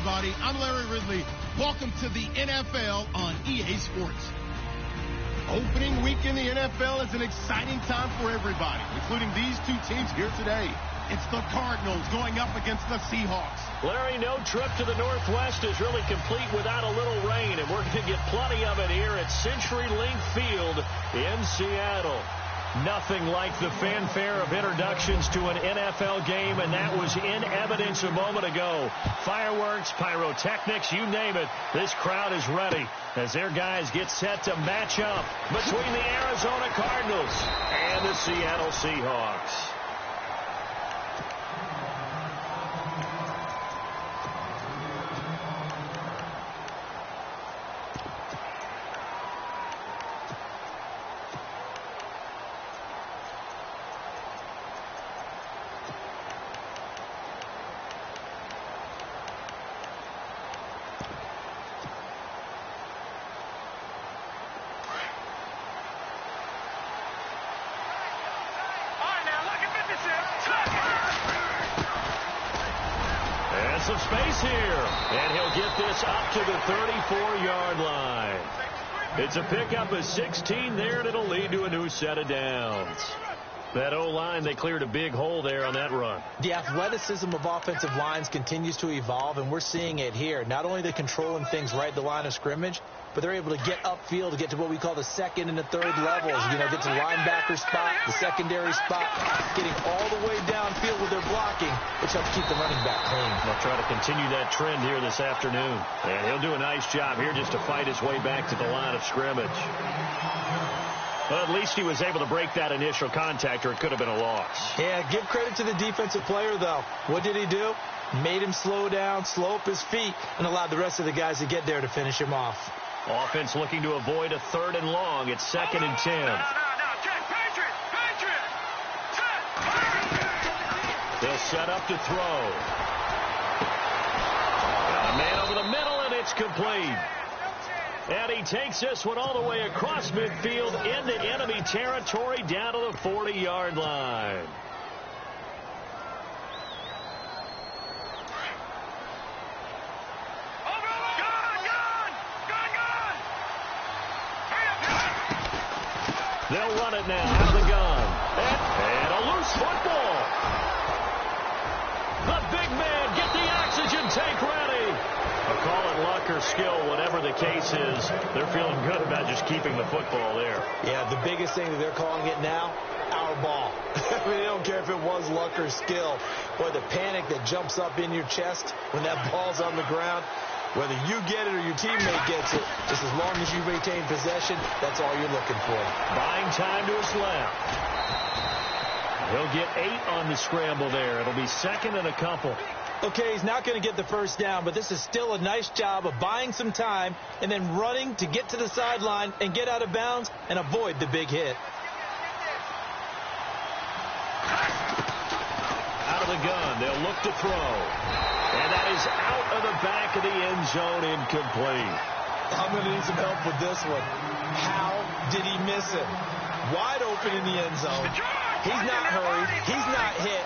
everybody. I'm Larry Ridley. Welcome to the NFL on EA Sports. Opening week in the NFL is an exciting time for everybody, including these two teams here today. It's the Cardinals going up against the Seahawks. Larry, no trip to the Northwest is really complete without a little rain, and we're going to get plenty of it here at CenturyLink Field in Seattle. Nothing like the fanfare of introductions to an NFL game, and that was in evidence a moment ago. Fireworks, pyrotechnics, you name it. This crowd is ready as their guys get set to match up between the Arizona Cardinals and the Seattle Seahawks. Some space here, and he'll get this up to the 34-yard line. It's a pickup of 16 there, and it'll lead to a new set of downs. That O-line, they cleared a big hole there on that run. The athleticism of offensive lines continues to evolve, and we're seeing it here. Not only are they controlling things right at the line of scrimmage, but they're able to get upfield to get to what we call the second and the third levels. You know, get to the linebacker spot, the secondary spot, getting all the way downfield with their blocking, which helps keep the running back clean. They'll try to continue that trend here this afternoon. And he'll do a nice job here just to fight his way back to the line of scrimmage. Well, at least he was able to break that initial contact, or it could have been a loss. Yeah, give credit to the defensive player, though. What did he do? Made him slow down, slow up his feet, and allowed the rest of the guys to get there to finish him off. Offense looking to avoid a 3rd and long. It's 2nd and 10. They'll set up to throw. Got a man over the middle, and it's complete. And he takes this one all the way across midfield into enemy territory down to the 40-yard line. They'll run it now out of the gun. And a loose football. The big man, get the oxygen tank ready. I'll call it luck or skill, whatever the case is. They're feeling good about just keeping the football there. Yeah, the biggest thing that they're calling it now, our ball. I mean, they don't care if it was luck or skill. Boy, the panic that jumps up in your chest when that ball's on the ground, whether you get it or your teammate gets it, just as long as you retain possession, that's all you're looking for. Buying time to his left. He'll get 8 on the scramble there. It'll be 2nd and a couple. Okay, he's not going to get the first down, but this is still a nice job of buying some time and then running to get to the sideline and get out of bounds and avoid the big hit. Out of the gun, they'll look to throw. And that is out of the back of the end zone, incomplete. I'm going to need some help with this one. How did he miss it? Wide open in the end zone. He's not hurried. He's not hit.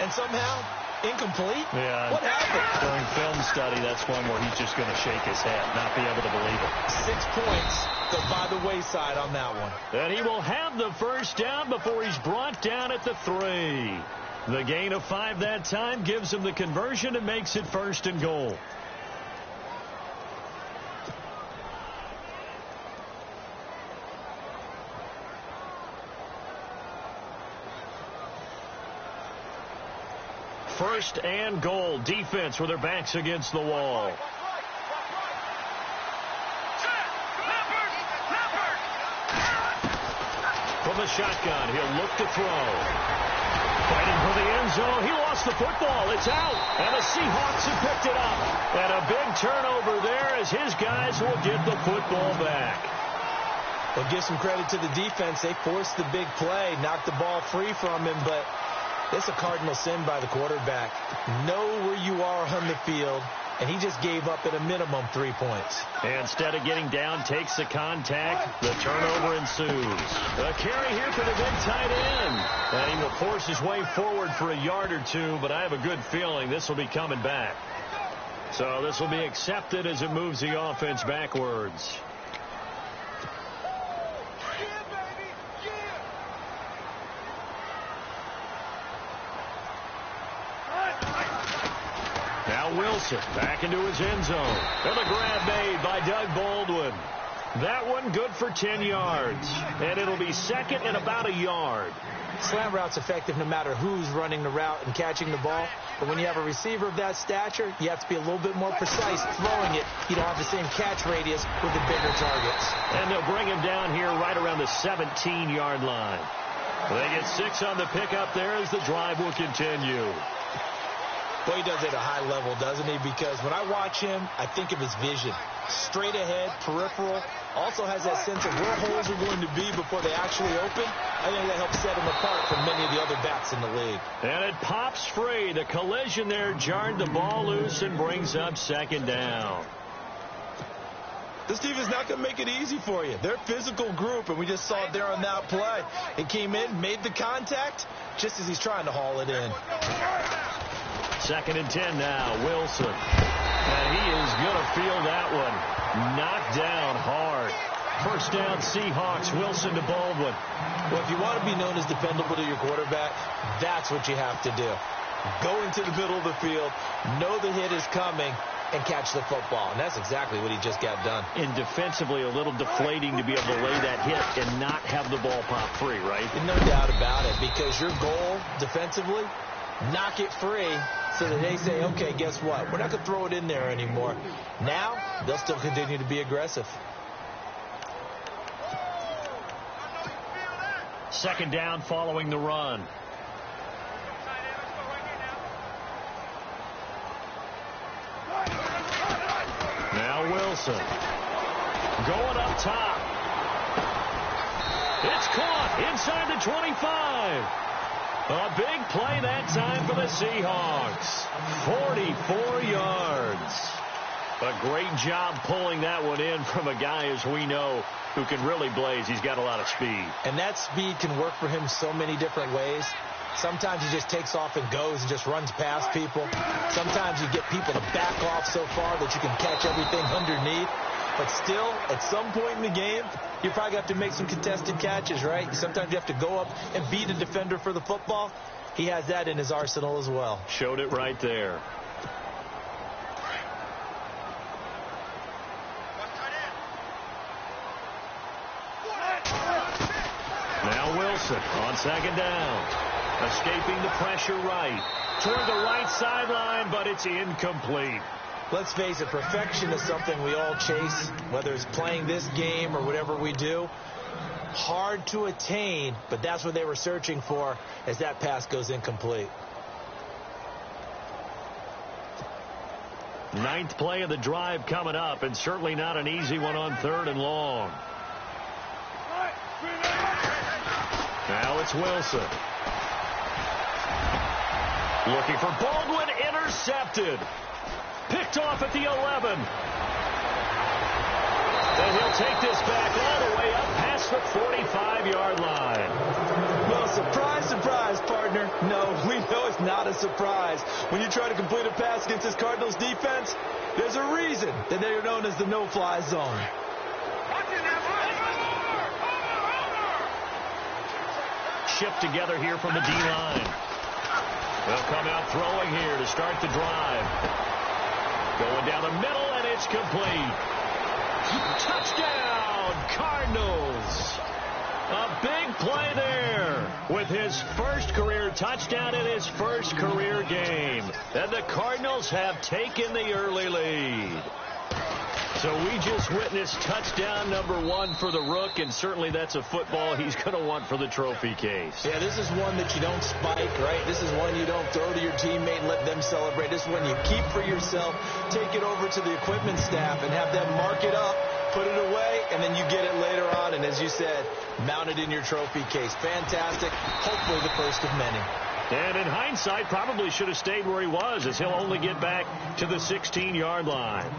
And somehow, incomplete? Yeah. What happened? During film study, that's one where he's just going to shake his head, not be able to believe it. 6 points go by the wayside on that one. And he will have the first down before he's brought down at the 3. The gain of 5 that time gives him the conversion and makes it 1st and goal. First and goal. Defense with their backs against the wall. From the shotgun, he'll look to throw. Fighting for the end zone. He lost the football. It's out. And the Seahawks have picked it up. And a big turnover there as his guys will get the football back. Well, give some credit to the defense. They forced the big play, knocked the ball free from him, but it's a cardinal sin by the quarterback. Know where you are on the field, and he just gave up at a minimum 3 points. And instead of getting down, takes the contact. The turnover ensues. A carry here for the big tight end. And he will force his way forward for a yard or two, but I have a good feeling this will be coming back. So this will be accepted as it moves the offense backwards. Now Wilson back into his end zone. And a grab made by Doug Baldwin. That one good for 10 yards. And it'll be second and about a yard. Slant route's effective no matter who's running the route and catching the ball. But when you have a receiver of that stature, you have to be a little bit more precise throwing it. You don't have the same catch radius with the bigger targets. And they'll bring him down here right around the 17-yard line. They get 6 on the pickup there as the drive will continue. Well, he does it at a high level, doesn't he? Because when I watch him, I think of his vision. Straight ahead, peripheral. Also has that sense of where holes are going to be before they actually open. I think that helps set him apart from many of the other backs in the league. And it pops free. The collision there jarred the ball loose and brings up second down. This team is not going to make it easy for you. They're a physical group, and we just saw it there on that play. He came in, made the contact, just as he's trying to haul it in. Second and 10 now, Wilson. And he is going to feel that one. Knocked down hard. First down, Seahawks. Wilson to Baldwin. Well, if you want to be known as dependable to your quarterback, that's what you have to do. Go into the middle of the field, know the hit is coming, and catch the football. And that's exactly what he just got done. And defensively, a little deflating to be able to lay that hit and not have the ball pop free, right? No doubt about it, because your goal defensively, knock it free so that they say, okay, guess what? We're not going to throw it in there anymore. Now, they'll still continue to be aggressive. Second down following the run. Now Wilson going up top. It's caught inside the 25. A big play that time for the Seahawks. 44 yards. A great job pulling that one in from a guy, as we know, who can really blaze. He's got a lot of speed. And that speed can work for him so many different ways. Sometimes he just takes off and goes and just runs past people. Sometimes you get people to back off so far that you can catch everything underneath. But still, at some point in the game, you probably have to make some contested catches, right? Sometimes you have to go up and beat a defender for the football. He has that in his arsenal as well. Showed it right there. Now Wilson on second down. Escaping the pressure right. Toward the right sideline, but it's incomplete. Let's face it, perfection is something we all chase, whether it's playing this game or whatever we do. Hard to attain, but that's what they were searching for as that pass goes incomplete. Ninth play of the drive coming up, and certainly not an easy one on third and long. Now it's Wilson. Looking for Baldwin, intercepted. Picked off at the 11. And he'll take this back all the way up past the 45-yard line. Well, surprise, surprise, partner. No, we know it's not a surprise. When you try to complete a pass against this Cardinals defense, there's a reason that they are known as the no-fly zone. Shift together here from the D-line. They'll come out throwing here to start the drive. Going down the middle, and it's complete. Touchdown, Cardinals. A big play there with his first career touchdown in his first career game. And the Cardinals have taken the early lead. So we just witnessed touchdown number 1 for the Rook, and certainly that's a football he's going to want for the trophy case. Yeah, this is one that you don't spike, right? This is one you don't throw to your teammate and let them celebrate. This is one you keep for yourself, take it over to the equipment staff and have them mark it up, put it away, and then you get it later on. And as you said, mount it in your trophy case. Fantastic. Hopefully the first of many. And in hindsight, probably should have stayed where he was, as he'll only get back to the 16-yard line.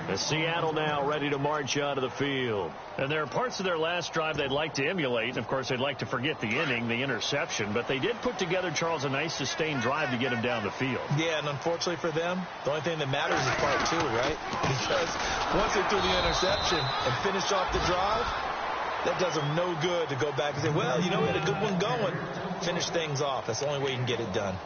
As Seattle now ready to march out of the field. And there are parts of their last drive they'd like to emulate. And, of course, they'd like to forget the inning, the interception. But they did put together, Charles, a nice sustained drive to get him down the field. Yeah, and unfortunately for them, the only thing that matters is part two, right? Because once they threw the interception and finished off the drive, that does them no good to go back and say, well, you know, we had a good one going. Finish things off. That's the only way you can get it done.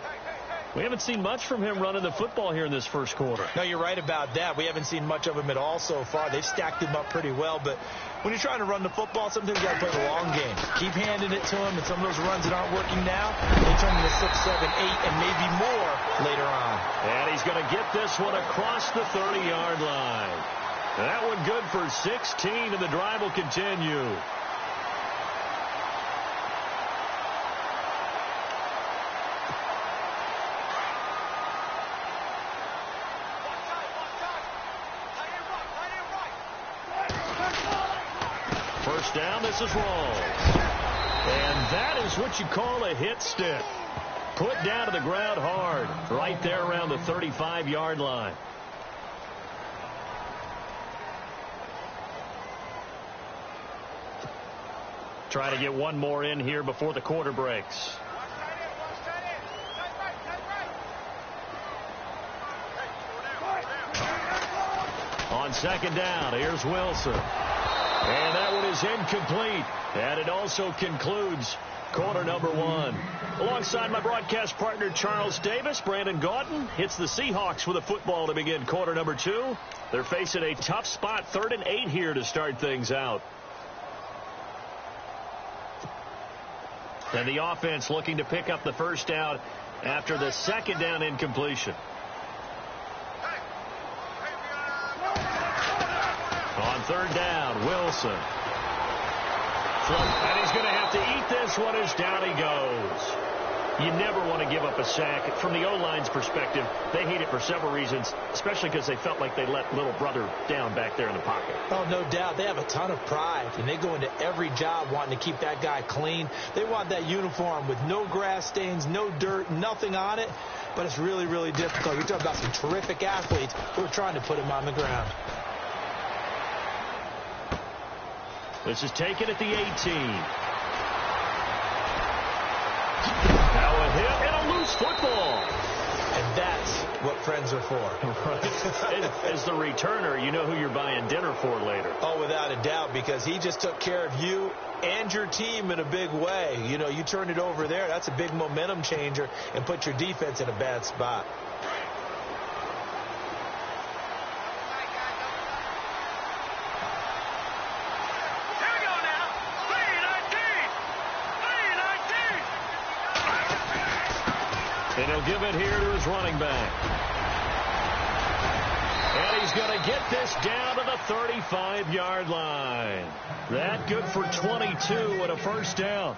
We haven't seen much from him running the football here in this first quarter. No, you're right about that. We haven't seen much of him at all so far. They've stacked him up pretty well. But when you're trying to run the football, sometimes you got to play the long game. Keep handing it to him, and some of those runs that aren't working now, they turn into 6, 7, 8, and maybe more later on. And he's going to get this one across the 30-yard line. That one good for 16, and the drive will continue. First down, this is wrong. And that is what you call a hit stick. Put down to the ground hard, right there around the 35-yard line. Try to get one more in here before the quarter breaks. On second down, here's Wilson. And that one is incomplete. And it also concludes quarter number one. Alongside my broadcast partner, Charles Davis, Brandon Gaudin hits the Seahawks with a football to begin quarter number two. They're facing a tough spot, 3rd and 8 here to start things out. And the offense looking to pick up the first down after the second down incompletion. On third down, Wilson. And he's going to have to eat this one as down he goes. You never want to give up a sack. From the O-line's perspective, they hate it for several reasons, especially because they felt like they let little brother down back there in the pocket. Oh, no doubt. They have a ton of pride, and they go into every job wanting to keep that guy clean. They want that uniform with no grass stains, no dirt, nothing on it. But it's really, really difficult. You're talking about some terrific athletes who are trying to put him on the ground. This is taken at the 18. Now a hit and a loose football. And that's what friends are for. Right. As the returner, you know who you're buying dinner for later. Oh, without a doubt, because he just took care of you and your team in a big way. You know, you turn it over there, that's a big momentum changer and put your defense in a bad spot. And he'll give it here to his running back. And he's going to get this down to the 35-yard line. That good for 22 and a first down.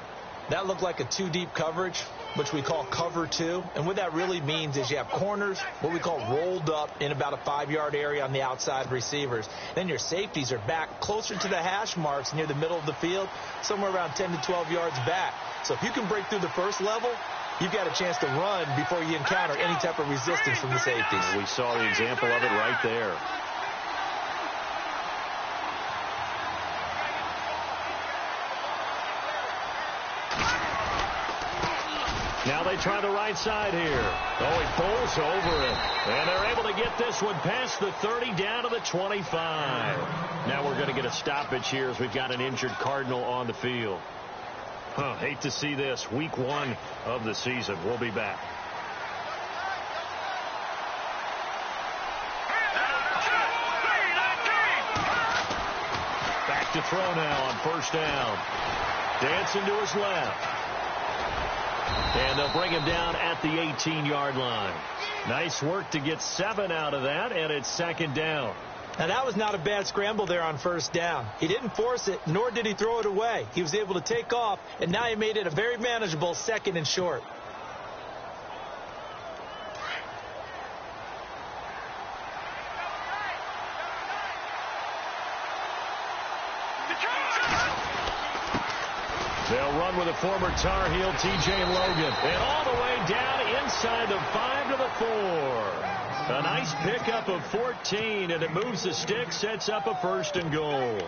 That looked like a 2-deep coverage, which we call cover 2. And what that really means is you have corners, what we call rolled up in about a 5-yard area on the outside receivers. Then your safeties are back closer to the hash marks near the middle of the field, somewhere around 10 to 12 yards back. So if you can break through the first level, you've got a chance to run before you encounter any type of resistance from the safeties. We saw the example of it right there. Now they try the right side here. Oh, he pulls over it. And they're able to get this one past the 30 down to the 25. Now we're going to get a stoppage here as we've got an injured Cardinal on the field. Hate to see this. Week 1 of the season. We'll be back. Back to throw now on first down. Dancing to his left. And they'll bring him down at the 18-yard line. Nice work to get 7 out of that, and it's second down. Now, that was not a bad scramble there on first down. He didn't force it, nor did he throw it away. He was able to take off, and now he made it a very manageable 2nd and short. They'll run with a former Tar Heel, T.J. Logan. And all the way down inside the 5 to the 4. A nice pickup of 14, and it moves the stick, sets up a 1st and goal.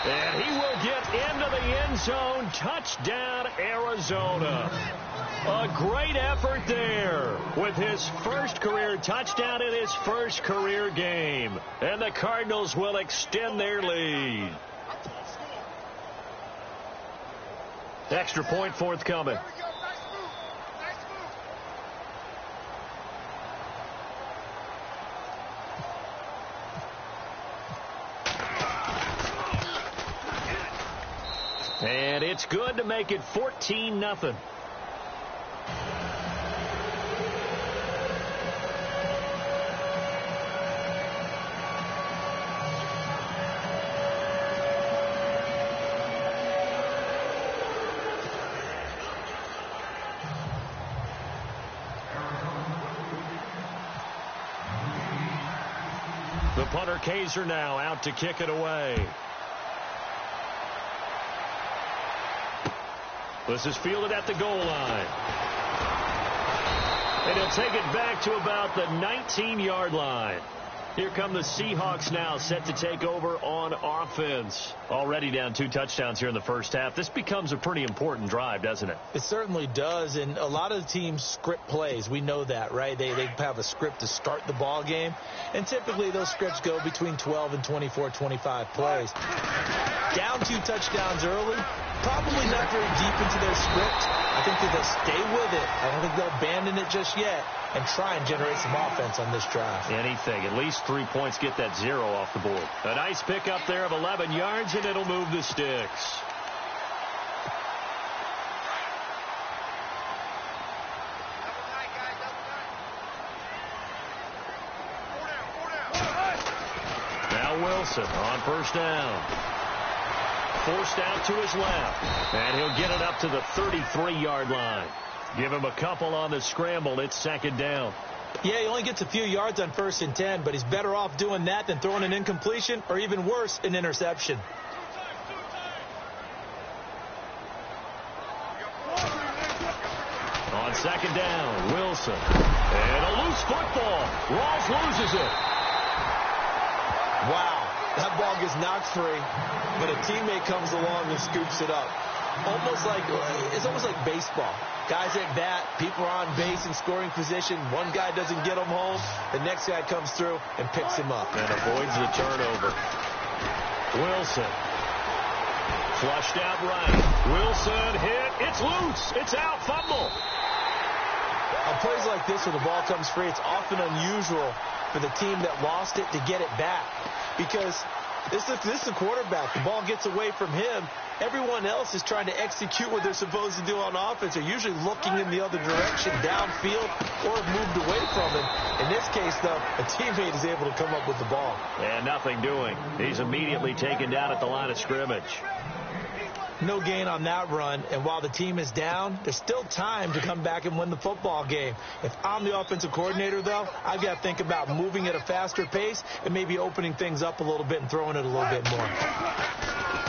And he will get into the end zone. Touchdown, Arizona. A great effort there with his first career touchdown in his first career game. And the Cardinals will extend their lead. Extra point forthcoming. And it's good to make it 14-0. The punter Kaiser now out to kick it away. This is fielded at the goal line. And he'll take it back to about the 19-yard line. Here come the Seahawks now, set to take over on offense. Already down 2 touchdowns here in the first half. This becomes a pretty important drive, doesn't it? It certainly does, and a lot of the teams script plays. We know that, right? They have a script to start the ball game, and typically those scripts go between 12 and 24, 25 plays. Down 2 touchdowns early, probably not very deep into their script. I think that they'll stay with it. I don't think they'll abandon it just yet and try and generate some offense on this drive. Anything. At least 3 points, get that 0 off the board. A nice pickup there of 11 yards, and it'll move the sticks. Now Wilson on first down. Forced out to his left. And he'll get it up to the 33-yard line. Give him a couple on the scramble. It's 2nd down. Yeah, he only gets a few yards on 1st and 10, but he's better off doing that than throwing an incompletion or even worse, an interception. On 2nd down, Wilson. And a loose football. Rawls loses it. Wow. That ball gets knocked free, but a teammate comes along and scoops it up. It's almost like baseball. Guys at bat, people are on base in scoring position. One guy doesn't get him home. The next guy comes through and picks him up. And avoids the turnover. Wilson. Flushed out right. Wilson hit. It's loose. It's out. Fumble. On plays like this where the ball comes free, it's often unusual for the team that lost it to get it back. Because this is the quarterback. The ball gets away from him. Everyone else is trying to execute what they're supposed to do on offense. They're usually looking in the other direction, downfield, or have moved away from him. In this case, though, a teammate is able to come up with the ball. And nothing doing. He's immediately taken down at the line of scrimmage. No gain on that run, and while the team is down, there's still time to come back and win the football game. If I'm the offensive coordinator, though, I've got to think about moving at a faster pace and maybe opening things up a little bit and throwing it a little bit more.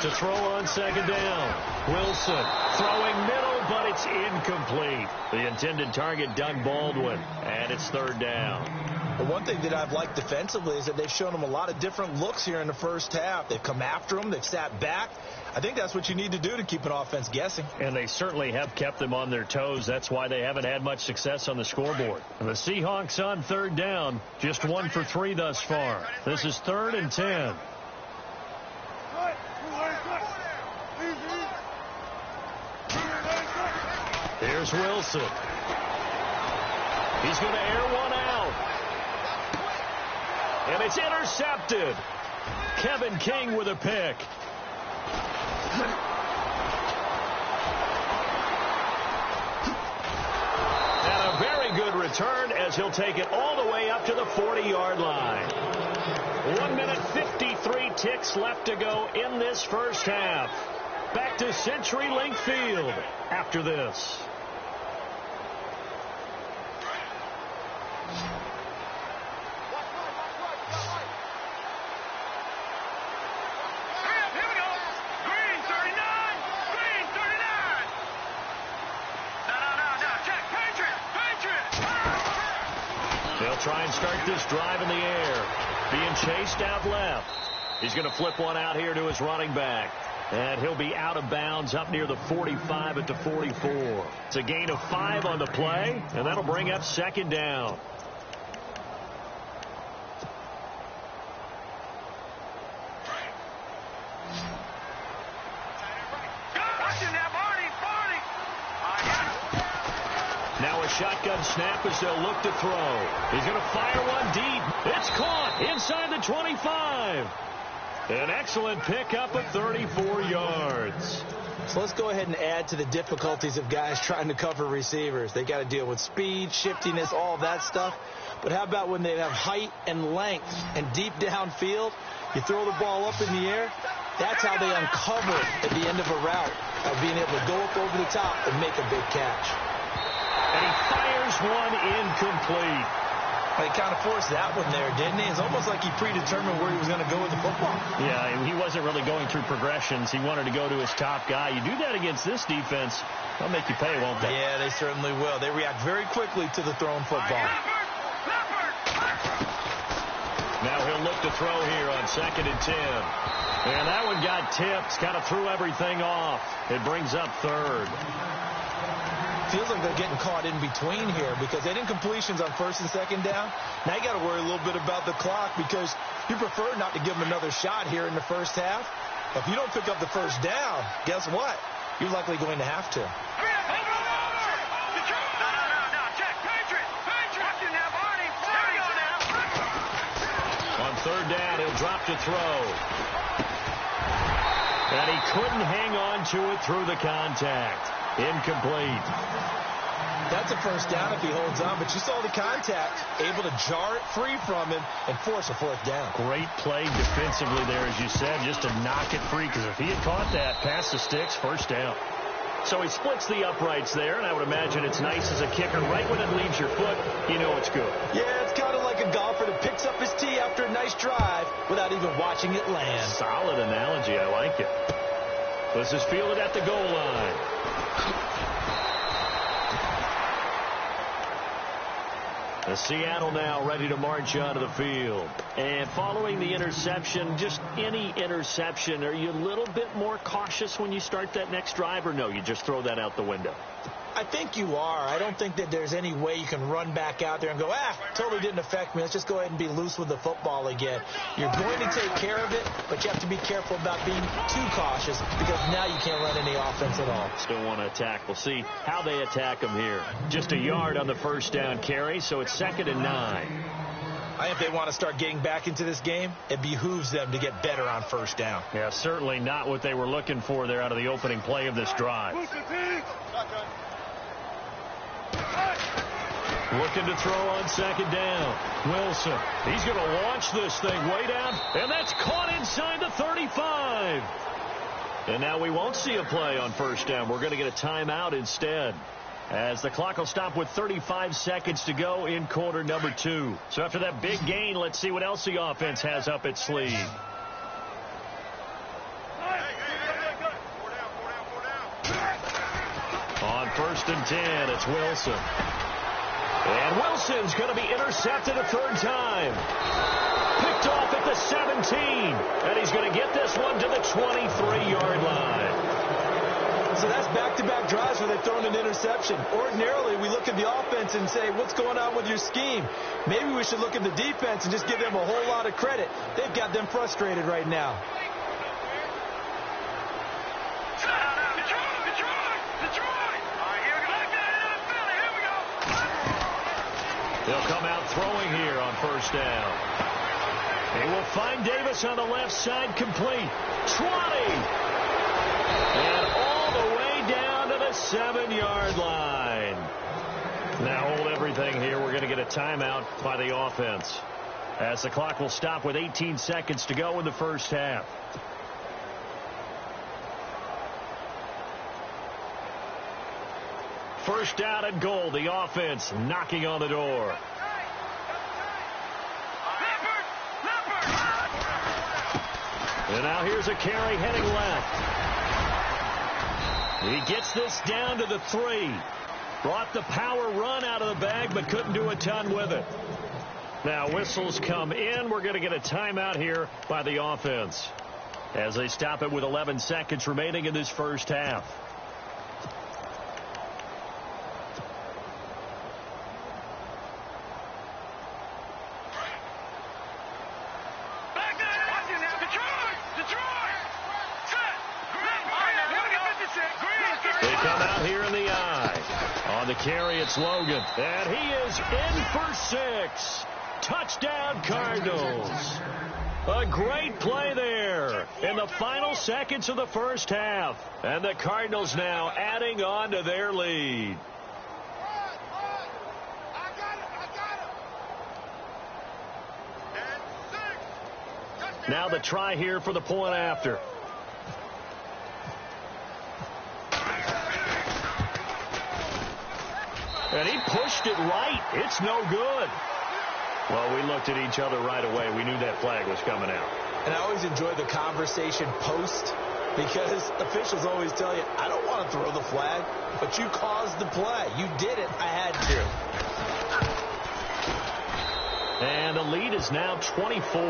To throw on 2nd down, Wilson throwing middle, but it's incomplete. The intended target, Doug Baldwin, and it's 3rd down. But one thing that I've liked defensively is that they've shown them a lot of different looks here in the first half. They've come after them. They've sat back. I think that's what you need to do to keep an offense guessing. And they certainly have kept them on their toes. That's why they haven't had much success on the scoreboard. And the Seahawks on 3rd down, just 1 for 3 thus far. This is 3rd and 10. Here's Wilson. He's going to air one out. And it's intercepted. Kevin King with a pick. And a very good return as he'll take it all the way up to the 40-yard line. 1 minute 53 ticks left to go in this first half. back to CenturyLink Field after this. They'll try and start this drive in the air. Being chased out left. He's going to flip one out here to his running back. And he'll be out of bounds up near the 45 at the 44. It's a gain of 5 on the play, and that'll bring up second down. Now a shotgun snap as they'll look to throw. He's going to fire one deep. It's caught inside the 25. An excellent pickup of 34 yards. So let's go ahead and add to the difficulties of guys trying to cover receivers. They got to deal with speed, shiftiness, all that stuff. But how about when they have height and length and deep downfield? You throw the ball up in the air. That's how they uncover at the end of a route, by being able to go up over the top and make a big catch. And he fires one incomplete. He kind of forced that one there, didn't he? It's almost like he predetermined where he was going to go with the football. Yeah, he wasn't really going through progressions. He wanted to go to his top guy. You do that against this defense, they'll make you pay, won't they? Yeah, they certainly will. They react very quickly to the thrown football. Now he'll look to throw here on 2nd and 10. And that one got tipped, kind of threw everything off. It brings up 3rd. Feels like they're getting caught in between here because they didn't completions on 1st and 2nd down. Now you got to worry a little bit about the clock because you prefer not to give them another shot here in the first half. If you don't pick up the first down, guess what? You're likely going to have to. On 3rd down, he'll drop to throw. And he couldn't hang on to it through the contact. Incomplete. That's a first down if he holds on, but you saw the contact, able to jar it free from him and force a 4th down. Great play defensively there, as you said, just to knock it free, because if he had caught that, past the sticks, 1st down. So he splits the uprights there, and I would imagine it's nice as a kicker. Right when it leaves your foot, you know it's good. Yeah, it's kind of like a golfer that picks up his tee after a nice drive without even watching it land. Solid analogy. I like it. This is fielded at the goal line. The Seattle now ready to march onto the field. And following the interception, just any interception, are you a little bit more cautious when you start that next drive, or no, you just throw that out the window? I think you are. I don't think that there's any way you can run back out there and go, totally didn't affect me. Let's just go ahead and be loose with the football again. You're going to take care of it, but you have to be careful about being too cautious because now you can't run any offense at all. Still want to attack. We'll see how they attack them here. Just a yard on the 1st down carry, so it's 2nd and 9. I think if they want to start getting back into this game, it behooves them to get better on 1st down. Yeah, certainly not what they were looking for there out of the opening play of this drive. Looking to throw on 2nd down. Wilson. He's going to launch this thing way down, and that's caught inside the 35. And now we won't see a play on 1st down. We're going to get a timeout instead, as the clock will stop with 35 seconds to go in quarter number 2. So after that big gain, let's see what else the offense has up its sleeve. On 1st and 10, it's Wilson. And Wilson's going to be intercepted a 3rd time. Picked off at the 17. And he's going to get this one to the 23-yard line. So that's back-to-back drives where they've thrown an interception. Ordinarily, we look at the offense and say, what's going on with your scheme? Maybe we should look at the defense and just give them a whole lot of credit. They've got them frustrated right now. They'll come out throwing here on 1st down. They will find Davis on the left side, complete. 20. And all the way down to the 7-yard line. Now hold everything here. We're going to get a timeout by the offense, as the clock will stop with 18 seconds to go in the 1st half. first down and goal. The offense knocking on the door. And now here's a carry heading left. He gets this down to the 3. Brought the power run out of the bag, but couldn't do a ton with it. Now whistles come in. We're going to get a timeout here by the offense as they stop it with 11 seconds remaining in this first half. They come out here in the eye. On the carry, it's Logan. And he is in for 6. Touchdown, Cardinals. A great play there in the final seconds of the first half. And the Cardinals now adding on to their lead. Now the try here for the point after. And he pushed it right. It's no good. Well, we looked at each other right away. We knew that flag was coming out. And I always enjoy the conversation post because officials always tell you, I don't want to throw the flag, but you caused the play. You did it. I had to. And the lead is now 24.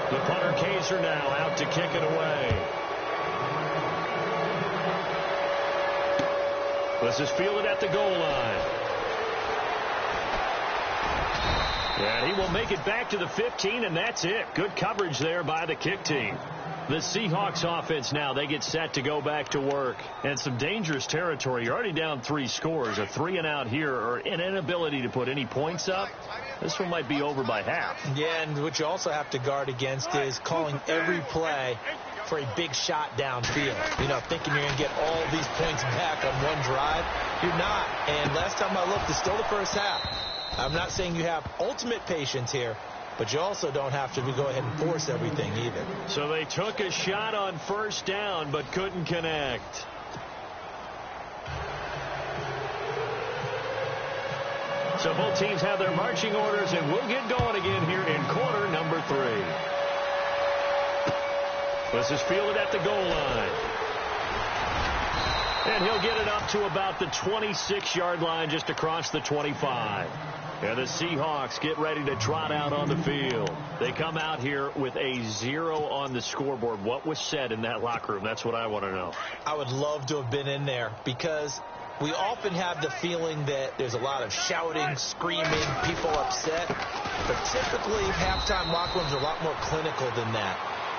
The punter Kaiser now out to kick it away. This is fielded at the goal line. And he will make it back to the 15, and that's it. Good coverage there by the kick team. The Seahawks offense now, they get set to go back to work. And some dangerous territory. You're already down 3 scores. A 3-and-out here or an inability to put any points up. This one might be over by half. Yeah, and what you also have to guard against is calling every play for a big shot downfield. You know, thinking you're going to get all these points back on one drive. You're not. And last time I looked, it's still the first half. I'm not saying you have ultimate patience here, but you also don't have to go ahead and force everything either. So they took a shot on first down, but couldn't connect. So both teams have their marching orders, and we'll get going again here in quarter number 3. This is fielded at the goal line. And he'll get it up to about the 26-yard line, just across the 25. And the Seahawks get ready to trot out on the field. They come out here with a 0 on the scoreboard. What was said in that locker room? That's what I want to know. I would love to have been in there because we often have the feeling that there's a lot of shouting, screaming, people upset. But typically, halftime locker rooms are a lot more clinical than that.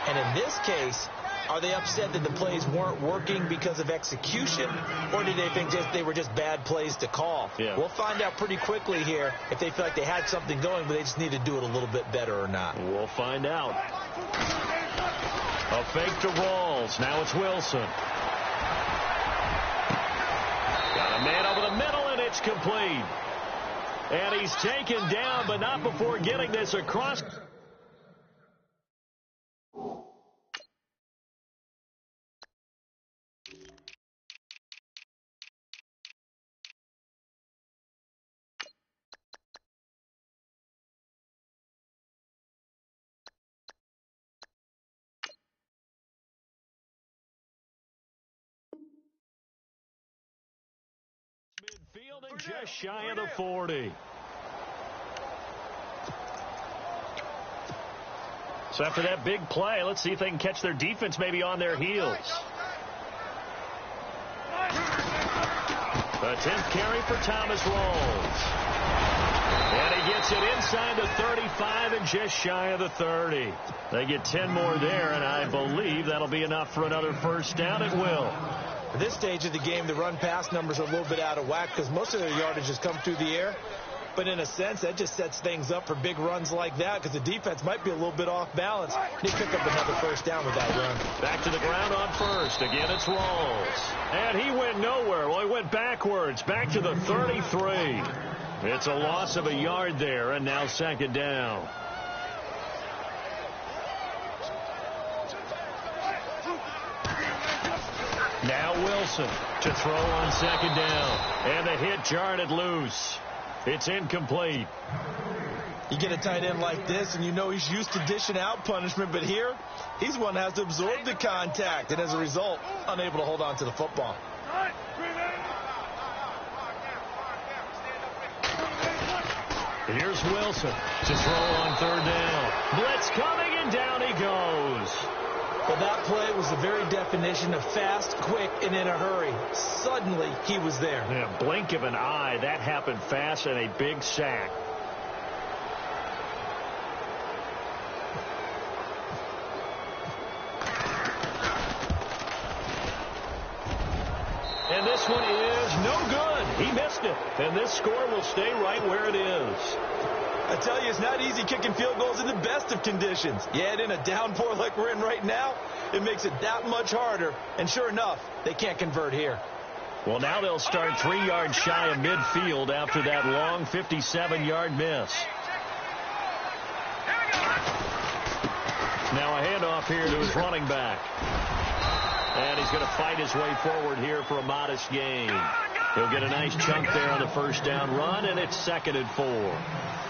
And in this case, are they upset that the plays weren't working because of execution, or did they think they were just bad plays to call? Yeah. We'll find out pretty quickly here if they feel like they had something going, but they just need to do it a little bit better or not. We'll find out. A fake to Rawls. Now it's Wilson. Got a man over the middle, and it's complete. And he's taken down, but not before getting this across. Midfield and just shy of the 40. So after that big play, let's see if they can catch their defense maybe on their heels. The 10th carry for Thomas Rawls. And he gets it inside the 35 and just shy of the 30. They get 10 more there, and I believe that'll be enough for another first down. It will. At this stage of the game, the run-pass numbers are a little bit out of whack because most of their yardage has come through the air. But in a sense, that just sets things up for big runs like that because the defense might be a little bit off balance. They pick up another first down with that run. Back to the ground on first. Again, it's Rawls. And he went nowhere. Well, he went backwards. Back to the 33. It's a loss of a yard there, and now second down. Wilson to throw on second down. And the hit jarred it loose. It's incomplete. You get a tight end like this, and you know he's used to dishing out punishment, but here, he's one that has to absorb the contact, and as a result, unable to hold on to the football. Here's Wilson to throw on third down. Blitz coming, and down he goes. Well, that play was the very definition of fast, quick, and in a hurry. Suddenly, he was there. Yeah, blink of an eye, that happened fast, and a big sack. And this one is no good. He missed it. And this score will stay right where it is. I tell you, it's not easy kicking field goals in the best of conditions. Yet in a downpour like we're in right now, it makes it that much harder. And sure enough, they can't convert here. Well, now they'll start 3 yards shy of midfield after that long 57-yard miss. Now a handoff here to his running back. And he's going to fight his way forward here for a modest gain. He'll get a nice chunk there on the first down run, and it's 2nd and 4.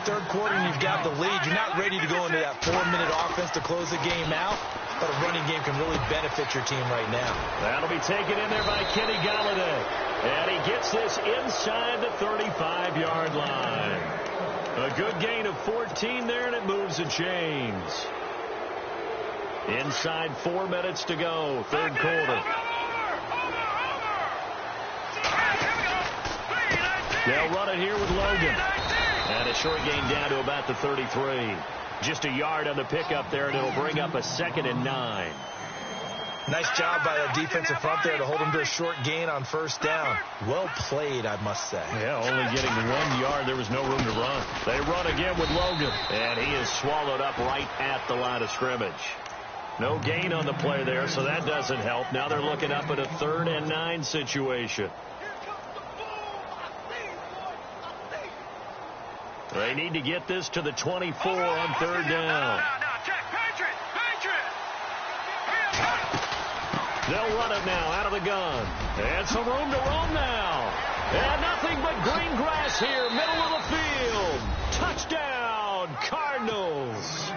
Third quarter, and you've got the lead. You're not ready to go into that 4-minute offense to close the game out, but a running game can really benefit your team right now. That'll be taken in there by Kenny Galladay. And he gets this inside the 35-yard line. A good gain of 14 there, and it moves the chains. Inside 4 minutes to go, third quarter. They'll run it here with Logan. And a short gain down to about the 33. Just a yard on the pickup there, and it'll bring up a 2nd and 9. Nice job by the defensive front there to hold him to a short gain on first down. Well played, I must say. Yeah, only getting 1 yard. There was no room to run. They run again with Logan. And he is swallowed up right at the line of scrimmage. No gain on the play there, so that doesn't help. Now they're looking up at a 3rd and 9 situation. They need to get this to the 24 on third down. They'll run it now out of the gun. And some room to roam now. And nothing but green grass here, middle of the field. Touchdown, Cardinals.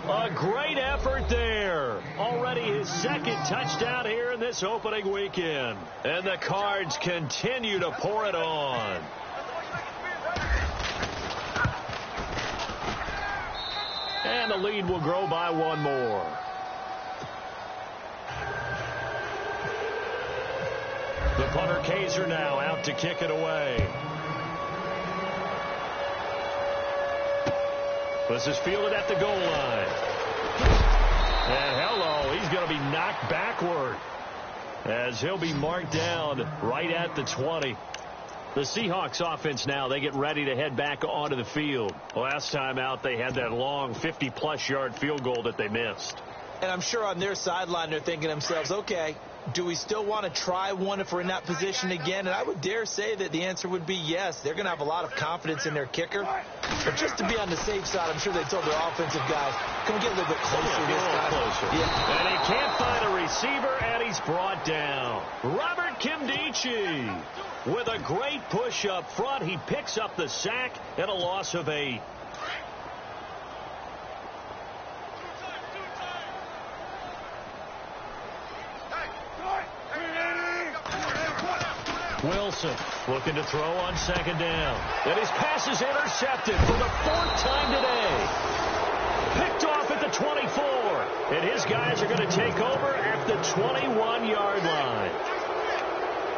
A great effort there. Already his 2nd touchdown here in this opening weekend. And the Cards continue to pour it on. And the lead will grow by 1 more. The punter Kaiser now out to kick it away. This is fielded at the goal line. And hello, he's going to be knocked backward as he'll be marked down right at the 20. The Seahawks offense now, they get ready to head back onto the field. Last time out, they had that long 50-plus yard field goal that they missed. And I'm sure on their sideline, they're thinking to themselves, okay, do we still want to try one if we're in that position again? And I would dare say that the answer would be yes. They're going to have a lot of confidence in their kicker. But just to be on the safe side, I'm sure they told their offensive guys, can we get a little bit closer this time? Closer. Yeah. And he can't find a receiver, and he's brought down. Robert Kimdichie with a great push up front. He picks up the sack and a loss of 8. Wilson looking to throw on second down. And his pass is intercepted for the 4th time today. Picked off at the 24. And his guys are going to take over at the 21-yard line.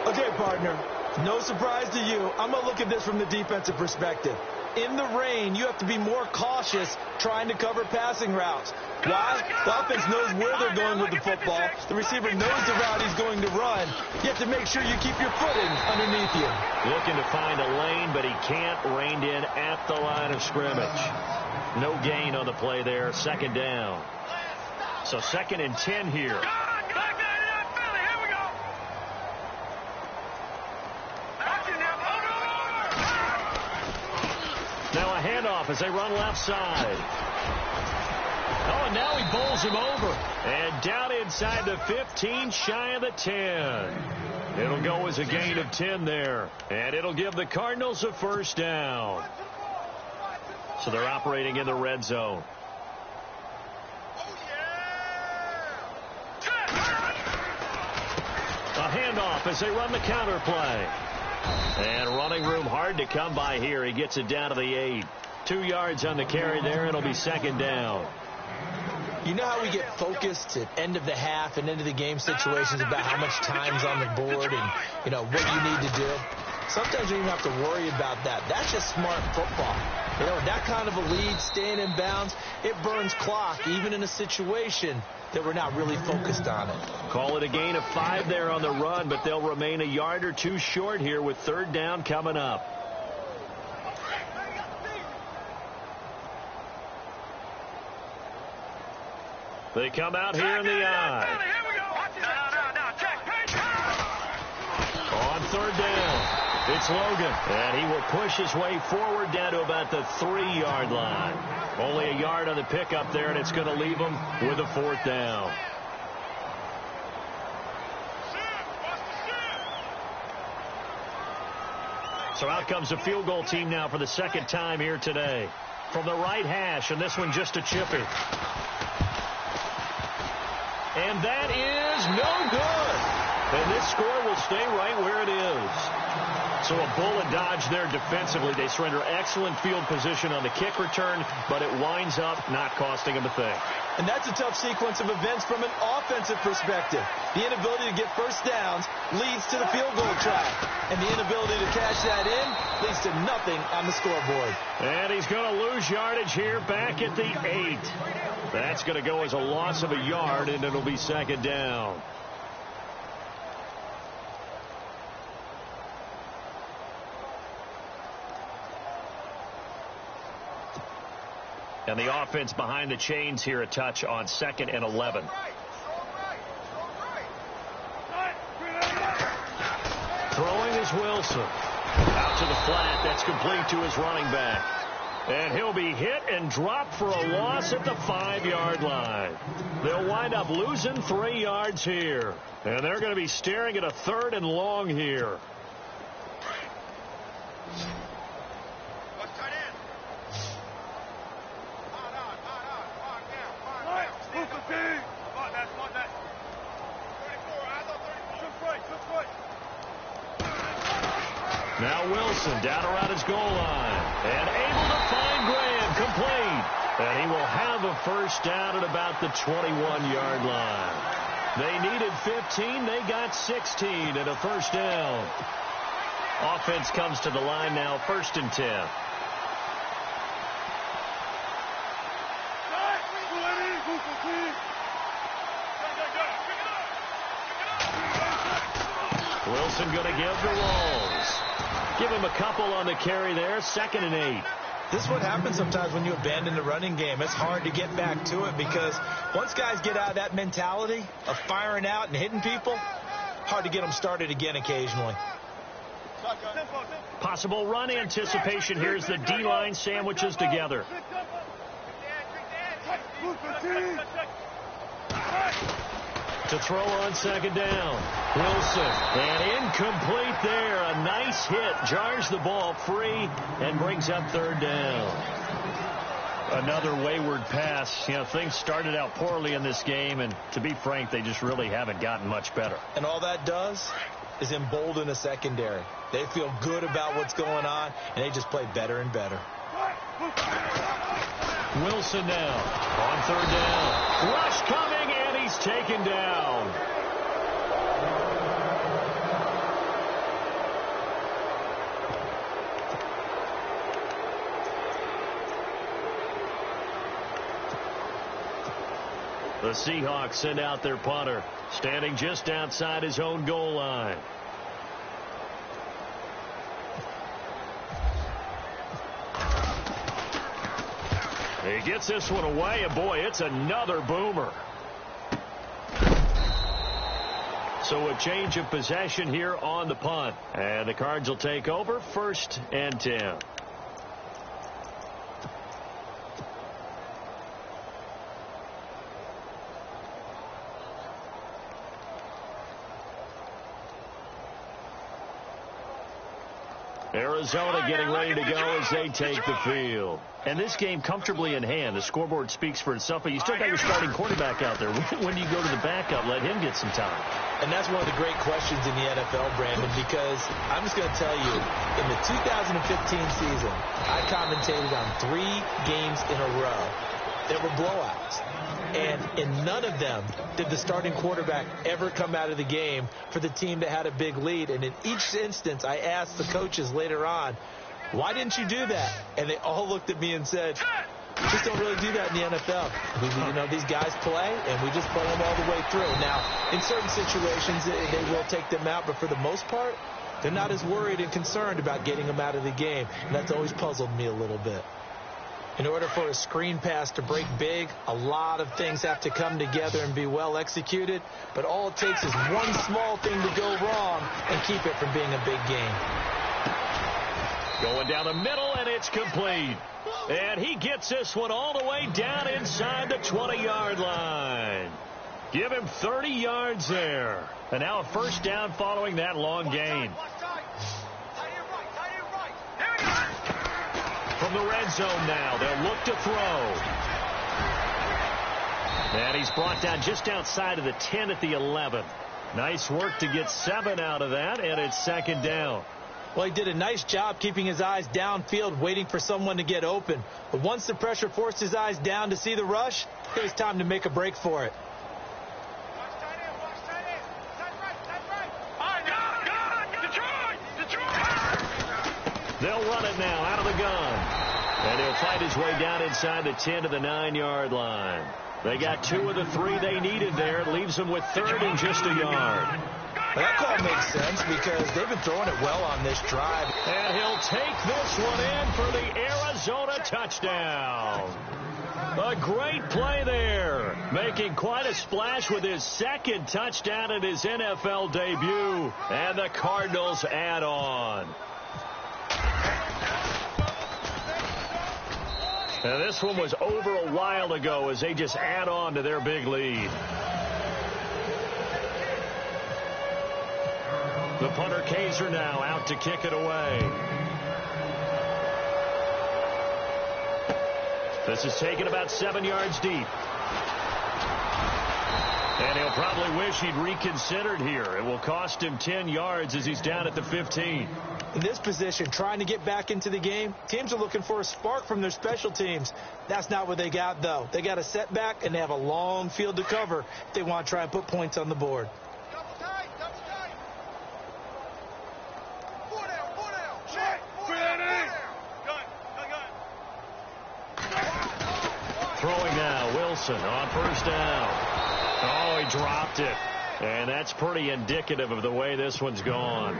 Okay, partner, no surprise to you. I'm going to look at this from the defensive perspective. In the rain, you have to be more cautious trying to cover passing routes. Why? The offense knows where they're going with the football. The receiver knows the route he's going to run. You have to make sure you keep your footing underneath you. Looking to find a lane, but he can't. Reined in at the line of scrimmage. No gain on the play there. 2nd down. So 2nd and 10 here. Now a handoff as they run left side. Oh, and now he bowls him over. And down inside the 15, shy of the 10. It'll go as a gain of 10 there. And it'll give the Cardinals a first down. So they're operating in the red zone. A handoff as they run the counter play. And running room hard to come by here. He gets it down to the 8. 2 yards on the carry there. It'll be second down. You know how we get focused at end of the half and end of the game situations about how much time's on the board and, you know, what you need to do? Sometimes you don't have to worry about that. That's just smart football. You know, that kind of a lead, staying in bounds, it burns clock, even in a situation that we're not really focused on it. Call it a gain of 5 there on the run, but they'll remain a yard or 2 short here with third down coming up. They come out here in the eye. On third down. It's Logan, and he will push his way forward down to about the 3-yard line. Only a yard on the pickup there, and it's going to leave him with a fourth down. So out comes the field goal team now for the second time here today. From the right hash, and this one just a chippy. And that is no good. And this score will stay right where it is. So a bullet dodge there defensively. They surrender excellent field position on the kick return, but it winds up not costing them a thing. And that's a tough sequence of events from an offensive perspective. The inability to get first downs leads to the field goal try. And the inability to cash that in leads to nothing on the scoreboard. And he's going to lose yardage here back at the 8. That's going to go as a loss of a yard, and it'll be second down. And the offense behind the chains here a touch on 2nd and 11. Throwing is Wilson. Out to the flat. That's complete to his running back. And he'll be hit and dropped for a loss at the 5-yard line. They'll wind up losing 3 yards here. And they're going to be staring at a 3rd and long here. Now Wilson down around his goal line and able to find Graham, complete. And he will have a first down at about the 21-yard line. They needed 15. They got 16 and a first down. Offense comes to the line now, 1st and 10. Wilson going to give the Walls. Give him a couple on the carry there. 2nd and 8. This is what happens sometimes when you abandon the running game. It's hard to get back to it because once guys get out of that mentality of firing out and hitting people, hard to get them started again occasionally. Possible run anticipation. Here's the D-line sandwiches together. To throw on 2nd down. Wilson. And incomplete there. A nice hit. Jars the ball free and brings up 3rd down. Another wayward pass. You know, things started out poorly in this game, and to be frank, they just really haven't gotten much better. And all that does is embolden the secondary. They feel good about what's going on, and they just play better and better. Wilson now on 3rd down. Rush coming, and he's taken down. The Seahawks send out their punter, standing just outside his own goal line. He gets this one away, and boy, it's another boomer. So a change of possession here on the punt. And the Cards will take over, 1st and 10. Arizona getting ready to go as they take the field. And this game comfortably in hand. The scoreboard speaks for itself, but you still got your starting quarterback out there. When do you go to the backup? Let him get some time. And that's one of the great questions in the NFL, Brandon, because I'm just going to tell you, in the 2015 season, I commentated on 3 games in a row. There were blowouts. And in none of them did the starting quarterback ever come out of the game for the team that had a big lead. And in each instance, I asked the coaches later on, why didn't you do that? And they all looked at me and said, we just don't really do that in the NFL. These guys play, and we just play them all the way through. Now, in certain situations, they will take them out, but for the most part, they're not as worried and concerned about getting them out of the game. And that's always puzzled me a little bit. In order for a screen pass to break big, a lot of things have to come together and be well executed. But all it takes is one small thing to go wrong and keep it from being a big game. Going down the middle, and it's complete. And he gets this one all the way down inside the 20-yard line. Give him 30 yards there. And now a first down following that long gain. From the red zone now, they'll look to throw. And he's brought down just outside of the 10 at the 11. Nice work to get 7 out of that, and it's second down. Well, he did a nice job keeping his eyes downfield, waiting for someone to get open. But once the pressure forced his eyes down to see the rush, it was time to make a break for it. They'll run it now out of the gun. And he'll fight his way down inside the 10 to the 9-yard line. They got 2 of the 3 they needed there. It leaves them with 3rd and just a yard. Well, that call makes sense because they've been throwing it well on this drive. And he'll take this one in for the Arizona touchdown. A great play there. Making quite a splash with his 2nd touchdown in his NFL debut. And the Cardinals add on. Now, this one was over a while ago as they just add on to their big lead. The punter Kaiser now out to kick it away. This is taken about 7 yards deep. And he'll probably wish he'd reconsidered here. It will cost him 10 yards as he's down at the 15. In this position, trying to get back into the game, teams are looking for a spark from their special teams. That's not what they got, though. They got a setback, and they have a long field to cover if they want to try and put points on the board. Throwing now, Wilson on first down. Oh, he dropped it. And that's pretty indicative of the way this one's gone.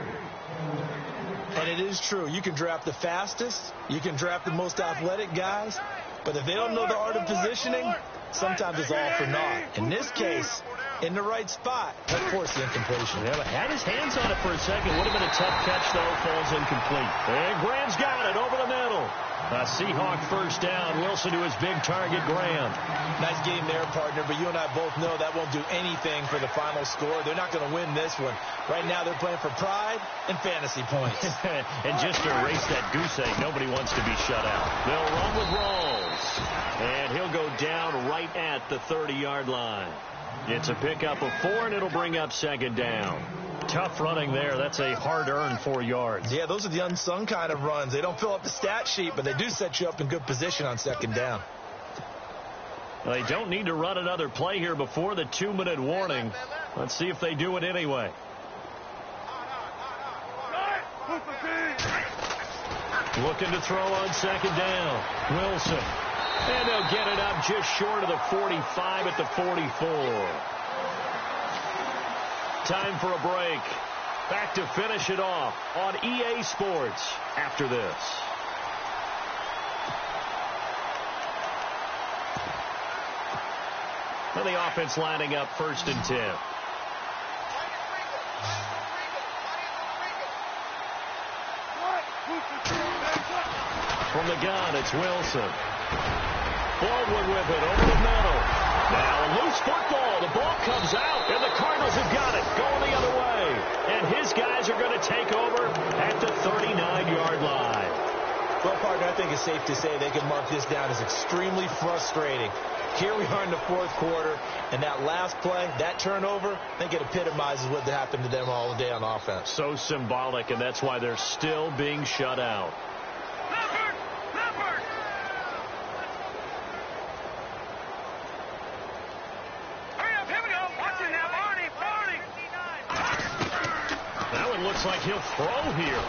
And it is true. You can draft the fastest. You can draft the most athletic guys. But if they don't know the art of positioning, sometimes it's all for naught. In this case, in the right spot, that forced the incompletion. Yeah, but had his hands on it for a second. Would have been a tough catch, though. Falls incomplete. And Graham's got it over the middle. A Seahawk first down. Wilson to his big target, Graham. Nice game there, partner, but you and I both know that won't do anything for the final score. They're not going to win this one. Right now they're playing for pride and fantasy points. And just to erase that goose egg, nobody wants to be shut out. They'll run with Rawls. And he'll go down right at the 30-yard line. It's a pickup of 4, and it'll bring up second down. Tough running there. That's a hard-earned 4 yards. Yeah, those are the unsung kind of runs. They don't fill up the stat sheet, but they do set you up in good position on second down. They don't need to run another play here before the 2-minute warning. Let's see if they do it anyway. Looking to throw on second down. Wilson. And they'll get it up just short of the 45 at the 44. Time for a break. Back to finish it off on EA Sports after this. And the offense lining up 1st and 10. From the gun, it's Wilson. Baldwin with it over the middle. Now a loose football. The ball comes out, and the Cardinals have got it. Going the other way. And his guys are going to take over at the 39-yard line. Well, partner, I think it's safe to say they can mark this down as extremely frustrating. Here we are in the fourth quarter, and that last play, that turnover, I think it epitomizes what happened to them all day on offense. So symbolic, and that's why they're still being shut out. That one looks like he'll throw here.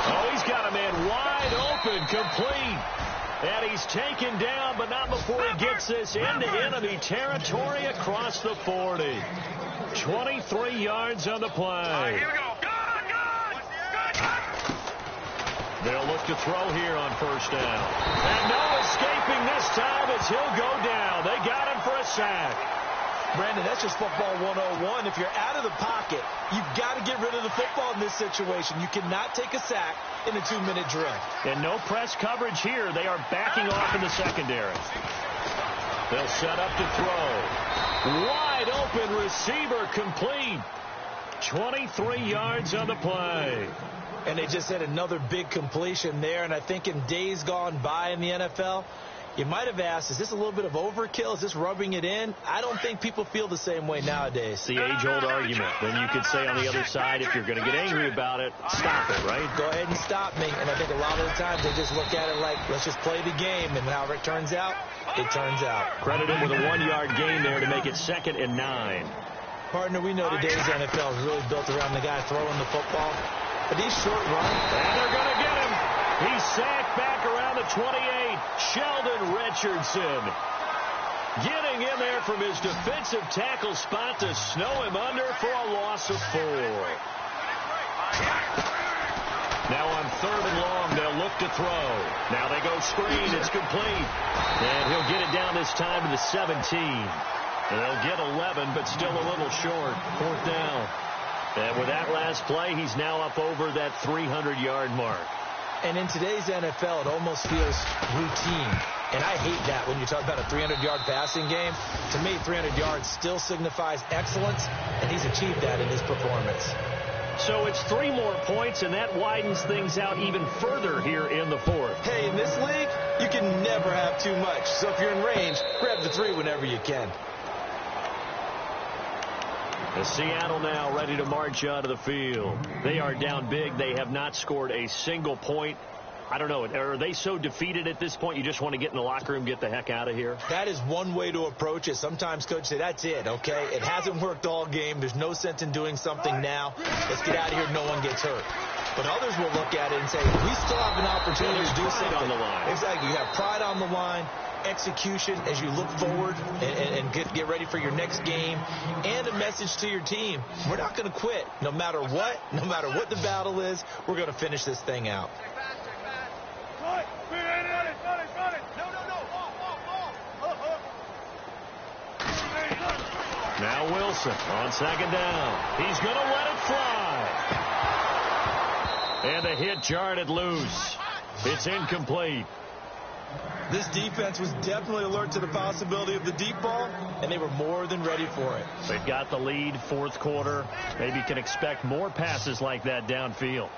Oh, he's got a man wide open, complete. And he's taken down, but not before he gets this into enemy territory across the 40. 23 yards on the play. Here we go. They'll look to throw here on first down. And no escaping this time as he'll go down. They got him for a sack. Brandon, that's just football 101. If you're out of the pocket, you've got to get rid of the football in this situation. You cannot take a sack in a 2-minute drill. And no press coverage here. They are backing off in the secondary. They'll set up to throw. Wide open receiver, complete. 23 yards on the play. And they just had another big completion there. And I think in days gone by in the NFL, you might have asked, is this a little bit of overkill? Is this rubbing it in? I don't think people feel the same way nowadays. It's the age-old argument. Then you could say on the other side, if you're going to get angry about it, stop it, right? Go ahead and stop me. And I think a lot of the times they just look at it like, let's just play the game. And however it turns out, it turns out. Credit him with a 1-yard gain there to make it 2nd and 9. Partner, we know today's NFL is really built around the guy throwing the football. But these short runs, and they're going to get him. He's sacked back around the 28. Sheldon Richardson getting in there from his defensive tackle spot to snow him under for a loss of 4. Now on 3rd and long, they'll look to throw. Now they go screen. It's complete. And he'll get it down this time to the 17. And they'll get 11, but still a little short. 4th down. And with that last play, he's now up over that 300-yard mark. And in today's NFL, it almost feels routine. And I hate that when you talk about a 300-yard passing game. To me, 300 yards still signifies excellence, and he's achieved that in his performance. So it's 3 more points, and that widens things out even further here in the 4th. Hey, in this league, you can never have too much. So if you're in range, grab the 3 whenever you can. The Seattle now ready to march out of the field. They are down big. They have not scored a single point. I don't know. Are they so defeated at this point you just want to get in the locker room, get the heck out of here? That is one way to approach it. Sometimes coaches say, that's it, okay? It hasn't worked all game. There's no sense in doing something now. Let's get out of here. No one gets hurt. But others will look at it and say, we still have an opportunity to do something. On the line. Exactly. You have pride on the line, execution as you look forward and get ready for your next game, and a message to your team. We're not going to quit. No matter what the battle is, we're going to finish this thing out. Now Wilson on 2nd down. He's going to let it fly. And the hit jarred it loose. It's incomplete. This defense was definitely alert to the possibility of the deep ball, and they were more than ready for it. They've got the lead, 4th quarter. Maybe can expect more passes like that downfield.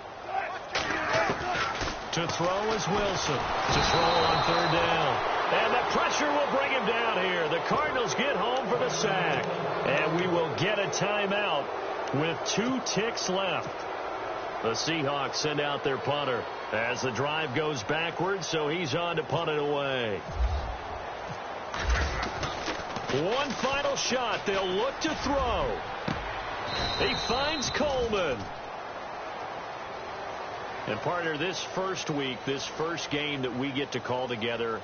To throw is Wilson. To throw on 3rd down. And the pressure will bring him down here. The Cardinals get home for the sack. And we will get a timeout with 2 ticks left. The Seahawks send out their punter as the drive goes backwards, so he's on to punt it away. One final shot. They'll look to throw. He finds Coleman. And partner, this first week, this first game that we get to call together,